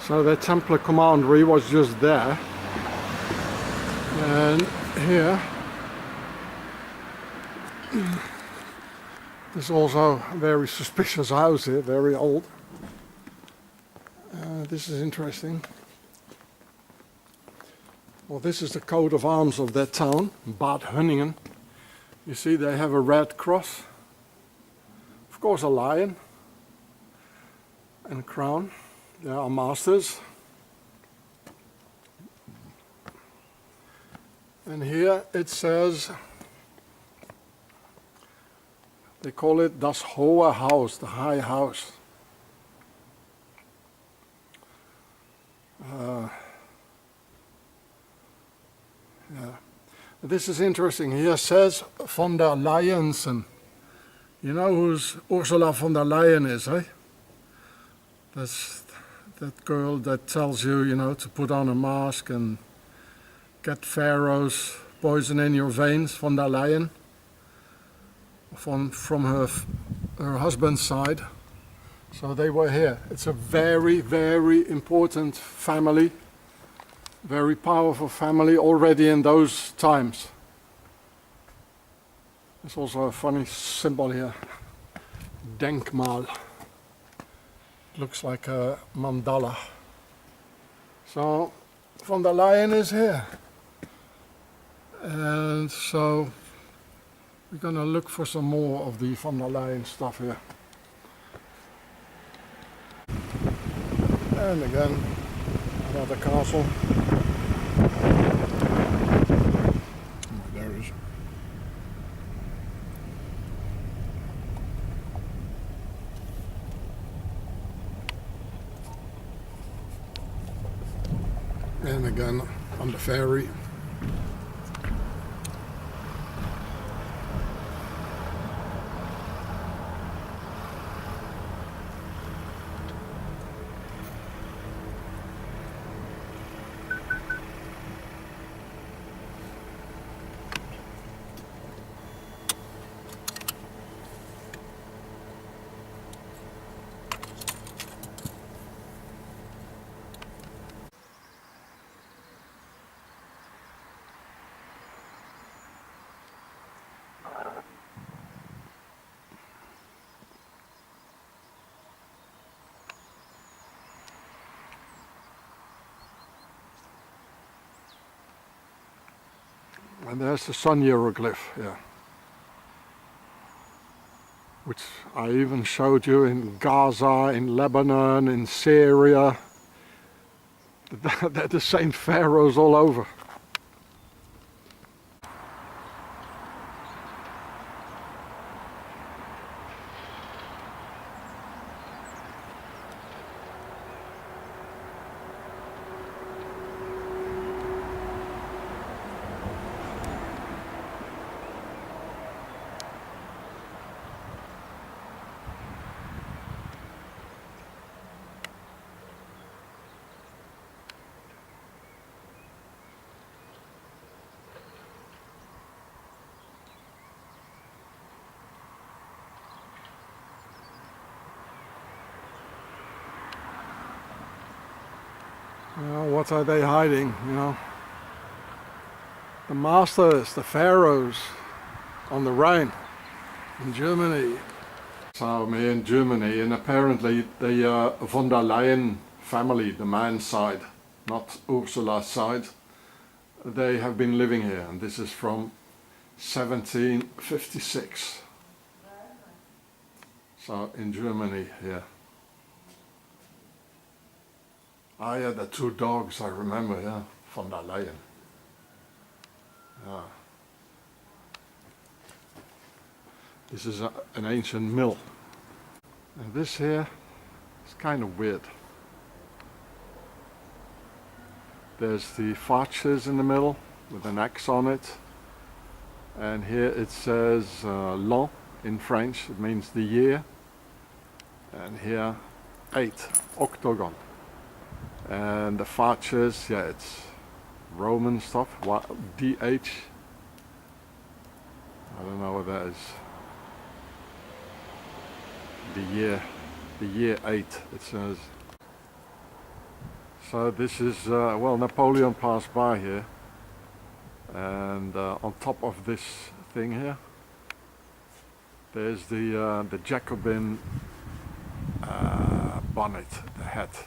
So the Templar commandery was just there. And here there's also a very suspicious house here, very old. This is interesting. Well, this is the coat of arms of that town, Bad Hunningen. You see they have a red cross. Of course a lion and a crown. They are masters. And here it says, they call it Das Hohe Haus, the high house. Yeah. This is interesting. Here says von der Leyensen. You know who Ursula von der Leyen is, eh? That's that girl that tells you, you know, to put on a mask and get Pharaoh's poison in your veins, von der Leyen, from her husband's side. So they were here. It's a very, very important family, very powerful family already in those times. There's also a funny symbol here, Denkmal. Looks like a mandala. So von der Leyen is here. And so we're gonna look for some more of the von der Leyen stuff here. And again, another castle. Oh, there it is. And again, on the ferry. And there's the sun hieroglyph, yeah. Which I even showed you in Gaza, in Lebanon, in Syria. They're the same pharaohs all over. What are they hiding, you know? The masters, the pharaohs on the Rhine in Germany. So I'm here in Germany, and apparently the von der Leyen family, the man's side, not Ursula's side, they have been living here, and this is from 1756. So in Germany here. Ah yeah, the two dogs, I remember, yeah, von der Leyen. Yeah. This is an ancient mill. And this here is kind of weird. There's the Francés in the middle with an X on it. And here it says l'an in French, it means the year. And here 8, octagon. And the Francés, yeah, it's Roman stuff, DH. I don't know what that is. The year 8, it says. So this is, well, Napoleon passed by here, and on top of this thing here, there's the Jacobin bonnet, the hat.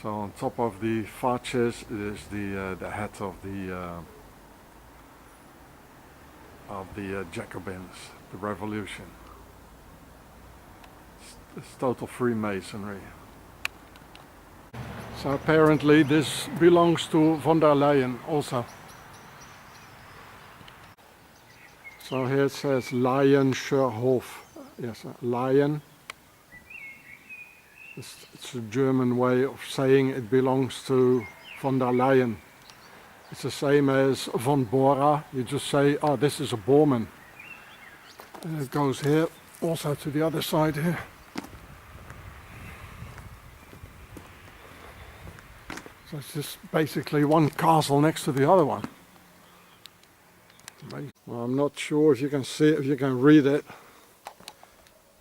So on top of the faces is the hat of the Jacobins, the revolution. It's total Freemasonry. So apparently this belongs to von der Leyen also. So here it says Leyenscher Hof. Yes, Leyen. It's a German way of saying it belongs to von der Leyen. It's the same as von Bora. You just say, oh, this is a Bormann. And it goes here, also to the other side here. So it's just basically one castle next to the other one. Well, I'm not sure if you can see it, if you can read it.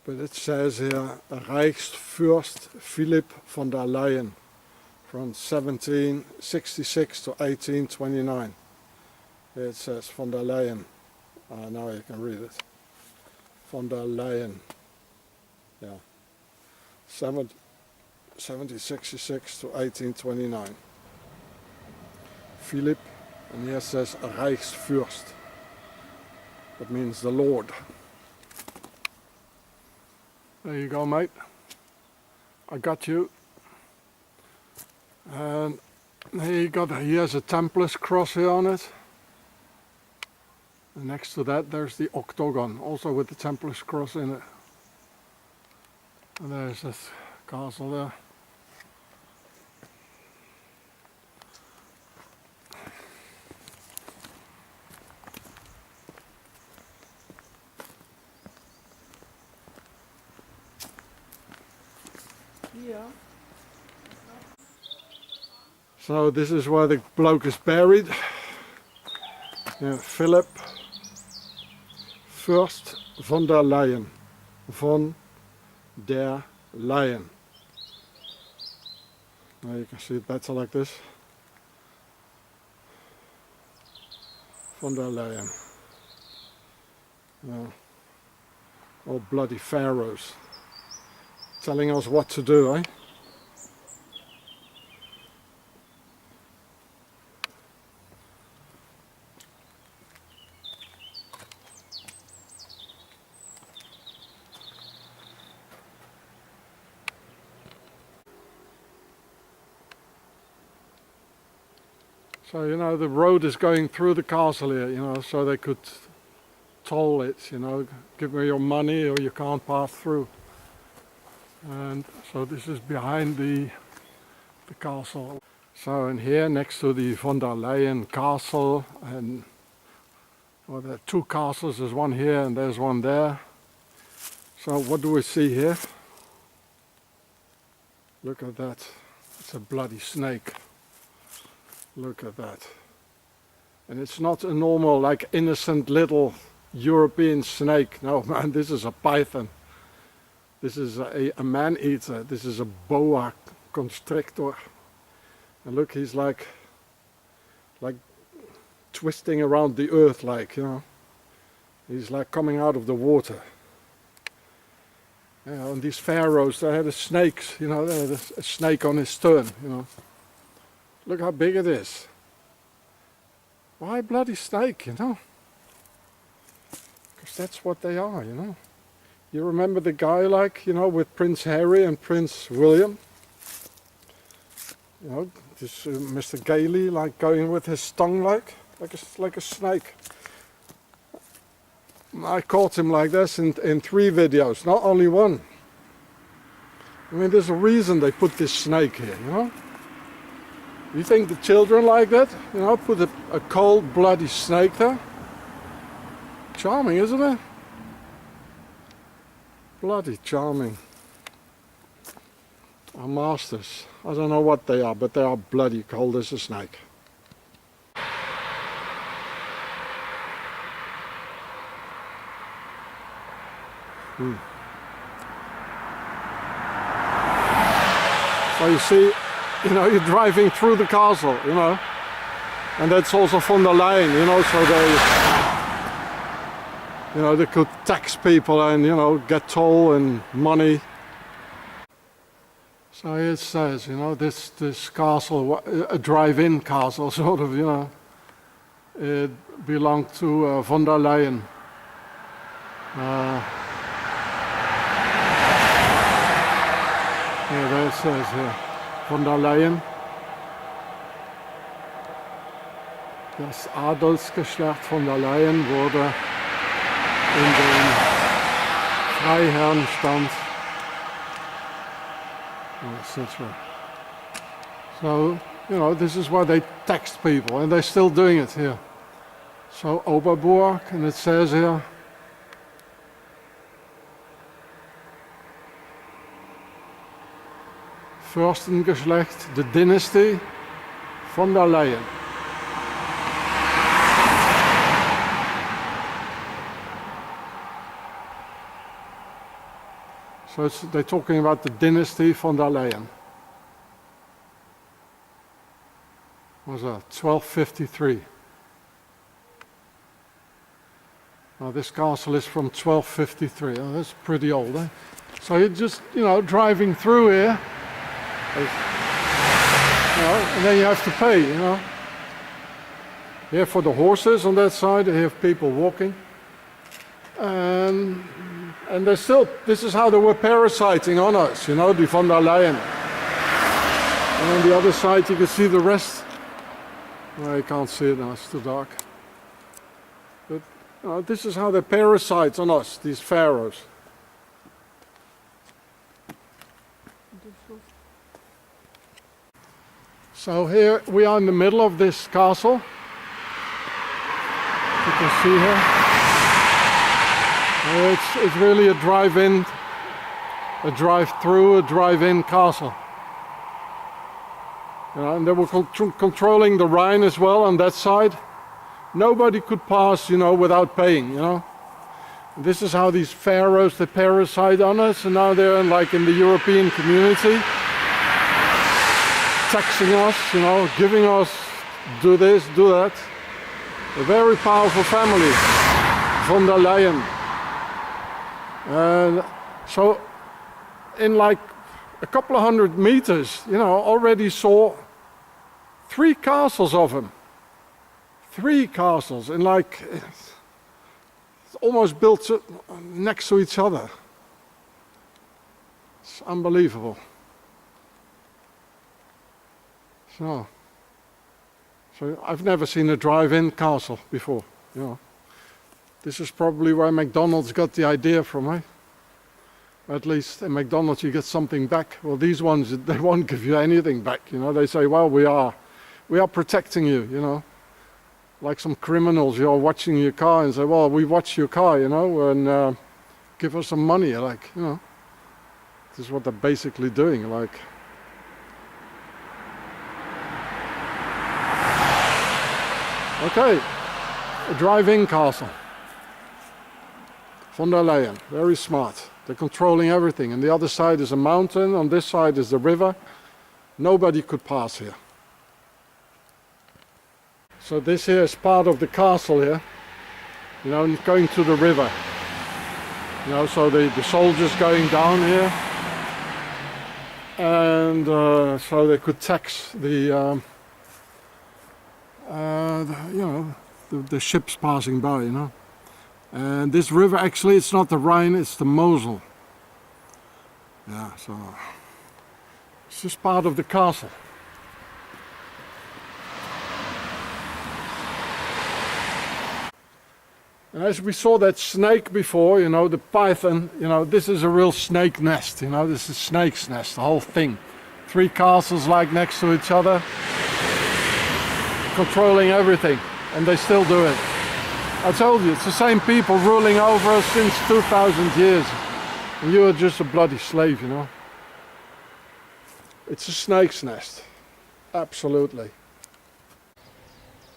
But it says here, Reichsfürst Philipp von der Leyen, from 1766 to 1829. Here it says von der Leyen. Now you can read it. Von der Leyen. Yeah. 1766 to 1829. Philipp, and here it says Reichsfürst. That means the Lord. There you go, mate. I got you. And he has a Templars cross here on it. And next to that there's the octagon, also with the Templars cross in it. And there's this castle there. Yeah. So this is where the bloke is buried. Yeah, Philip Fürst von der Leyen. Von der Leyen. Now you can see it better like this. Von der Leyen. Yeah. All bloody pharaohs. Telling us what to do, eh? So, you know, the road is going through the castle here, you know, so they could toll it, you know, give me your money or you can't pass through. And so this is behind the castle. So in here next to the von der Leyen castle, and well, there are two castles, there's one here and there's one there. So what do we see here? Look at that, it's a bloody snake. Look at that. And it's not a normal, like, innocent little European snake. No, man, this is a python. This is a man-eater. This is a boa constrictor. And look, he's like twisting around the earth, like, you know. He's like coming out of the water. You know, and these pharaohs, they had a snake, you know, they had a snake on his stern, you know. Look how big it is. Why bloody snake, you know? Because that's what they are, you know. You remember the guy, like, you know, with Prince Harry and Prince William? You know, this Mr. Gailey, like, going with his tongue like a snake. I caught him like this in 3 videos, not only one. I mean, there's a reason they put this snake here, you know? You think the children like that? You know, put a cold, bloody snake there? Charming, isn't it? Bloody charming. Our masters. I don't know what they are, but they are bloody cold as a snake. So you see, you know, you're driving through the castle, you know, and that's also von der Leyen, you know, so they could tax people and, you know, get toll and money. So it says, you know, this castle, a drive-in castle, sort of, you know, it belonged to von der Leyen. Yeah, there it says here, von der Leyen. Das Adelsgeschlecht von der Leyen wurde in den Freiherrenstand, etc. So, you know, this is why they taxed people, and they're still doing it here. So, Oberburg, and it says here, Fürstengeschlecht, the dynasty, von der Leyen. So they're talking about the dynasty von der Leyen. What was that? 1253. Now this castle is from 1253. Oh, that's pretty old, eh? So you're just, you know, driving through here. You know, and then you have to pay, you know. Here for the horses on that side, they have people walking. And they're still, this is how they were parasiting on us, you know, the von der Leyen. And on the other side you can see the rest. Well, you can't see it now, it's too dark. But you know, this is how they parasite on us, these pharaohs. So here we are in the middle of this castle. You can see here. It's really a drive-in, a drive-through, a drive-in castle. You know, and they were controlling the Rhine as well on that side. Nobody could pass, you know, without paying, you know. And this is how these pharaohs, they parasite on us, and now they're like in the European community, taxing us, you know, giving us, do this, do that. A very powerful family, von der Leyen. And so in like a couple of 100 meters, you know, already saw 3 castles of them. 3 castles in like, it's almost built next to each other. It's unbelievable. So I've never seen a drive-in castle before, you know. This is probably where McDonald's got the idea from, eh? At least in McDonald's you get something back. Well, these ones, they won't give you anything back, you know. They say, well, we are protecting you, you know. Like some criminals, you're watching your car and say, well, we watch your car, you know, and give us some money, like, you know. This is what they're basically doing, like. Okay, a drive-in castle. Von der Leyen, very smart. They're controlling everything. And the other side is a mountain, on this side is the river. Nobody could pass here. So this here is part of the castle here, you know, going to the river. You know, so the soldiers going down here. And so they could tax the you know, the ships passing by, you know. And this river, actually, it's not the Rhine, it's the Mosel. Yeah, so it's just part of the castle. And as we saw that snake before, you know, the python, you know, this is a real snake nest, you know, this is snake's nest, the whole thing. 3 castles like next to each other, controlling everything, and they still do it. I told you, it's the same people ruling over us since 2000 years. And you are just a bloody slave, you know. It's a snake's nest. Absolutely.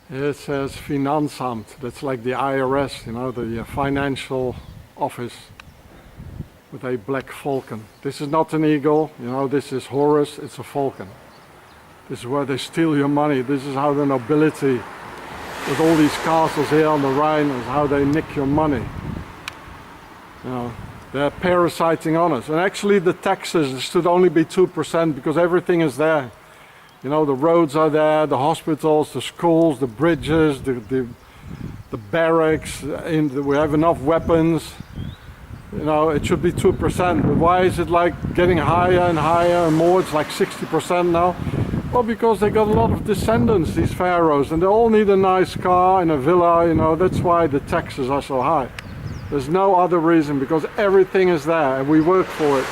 Here it says Finanzamt. That's like the IRS, you know, the financial office. with a black falcon. This is not an eagle, you know, this is Horus, it's a falcon. This is where they steal your money. This is how the nobility, with all these castles here on the Rhine, is how they nick your money. You know, they're parasiting on us. And actually the taxes should only be 2% because everything is there. You know, the roads are there, the hospitals, the schools, the bridges, the barracks, we have enough weapons. You know, it should be 2%, but why is it like getting higher and higher and more? It's like 60% now. Well, because they got a lot of descendants, these pharaohs, and they all need a nice car and a villa, you know, that's why the taxes are so high. There's no other reason, because everything is there and we work for it.